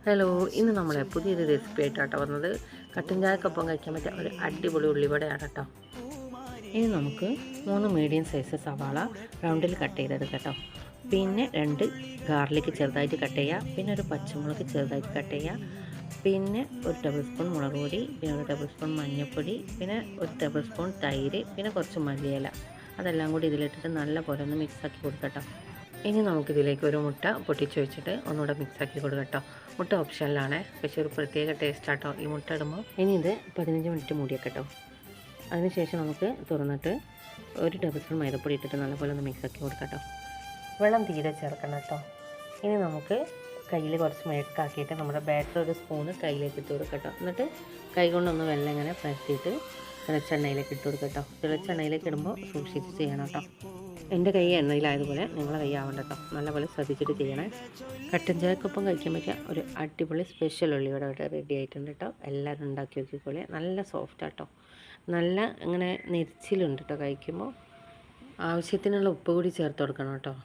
Hello, ഇന്ന് നമ്മളെ പുതിയൊരു റെസിപ്പി ആയിട്ടാട്ടോ വന്നത്. കട്ടൻ ചായക്കൊപ്പം കഴിക്കാൻ പറ്റിയ ഒരു അടിപൊളി ഉള്ളിവടയാണ് കേട്ടോ. ഇനി നമുക്ക് 3 മീഡിയം സൈസ് സവാള റൗണ്ടിൽ കട്ട് ചെയ്തെടുക്കാം കേട്ടോ. പിന്നെ 2 ഗാർലിക് ചെറുതായിട്ട് കട്ട് ചെയ്യുക. പിന്നെ ഒരു പച്ചമുളക് ചെറുതായിട്ട് കട്ട് ചെയ്യുക. പിന്നെ 1 ടേബിൾ സ്പൂൺ മുളക് പൊടി, പിന്നെ 1 ടേബിൾ സ്പൂൺ മഞ്ഞൾപ്പൊടി, പിന്നെ 1 ടേബിൾ സ്പൂൺ തൈര്, പിന്നെ കുറച്ച് മല്ലിയില. അതെല്ലാം കൂടി ഇതിലിട്ടിട്ട് നല്ല പോലെ ഒന്ന് മിക്സാക്കി കൊടുക്കട്ടോ. ഇനി നമുക്കിതിലേക്ക് ഒരു മുട്ട പൊട്ടിച്ച് വെച്ചിട്ട് ഒന്നുകൂടെ മിക്സാക്കി കൊടുക്കട്ടോ. മുട്ട ഓപ്ഷനിലാണ്, പക്ഷേ ഒരു പ്രത്യേക ടേസ്റ്റ് ആട്ടോ ഈ മുട്ട ഇടുമ്പോൾ. ഇനി ഇത് 15 മിനിറ്റ് മൂടിയേക്കട്ടോ. അതിനുശേഷം നമുക്ക് തുറന്നിട്ട് 1 ടേബിൾ സ്പൂൺ മൈദപ്പൊടി ഇട്ടിട്ട് നല്ലപോലെ ഒന്ന് മിക്സാക്കി കൊടുക്കട്ടോ. വെള്ളം തീരെ ചേർക്കണം കേട്ടോ. ഇനി നമുക്ക് കയ്യിൽ കുറച്ച് മെഴുക്കാക്കിയിട്ട് നമ്മുടെ ബാറ്റർ ഒരു സ്പൂണ് കയ്യിലേക്ക് ഇട്ട് കൊടുക്കട്ടോ. എന്നിട്ട് കൈ കൊണ്ടൊന്ന് വെള്ളം ഇങ്ങനെ പരത്തിയിട്ട് തിളച്ചെണ്ണയിലേക്ക് ഇട്ട് കൊടുക്കട്ടോ. തിളച്ചെണ്ണയിലേക്ക് ഇടുമ്പോൾ സൂക്ഷിച്ച് ചെയ്യണം കേട്ടോ. എൻ്റെ കൈ എണ്ണയിലായതുപോലെ നിങ്ങളെ കൈ ആവണ്ട കേട്ടോ. നല്ലപോലെ ശ്രദ്ധിച്ചിട്ട് ചെയ്യണേ. കട്ടൻ ചായക്കൊപ്പം കഴിക്കാൻ പറ്റിയ ഒരു അടിപൊളി സ്പെഷ്യൽ ഉള്ളിവട ഇവിടെ റെഡി ആയിട്ടുണ്ട് കേട്ടോ. എല്ലാവരും ഉണ്ടാക്കി നോക്കിക്കോളെ. നല്ല സോഫ്റ്റ് ആട്ടോ, നല്ല ഇങ്ങനെ നെരിച്ചിലുണ്ട് കേട്ടോ. കഴിക്കുമ്പോൾ ആവശ്യത്തിനുള്ള ഉപ്പ് കൂടി ചേർത്ത് കൊടുക്കണം കേട്ടോ.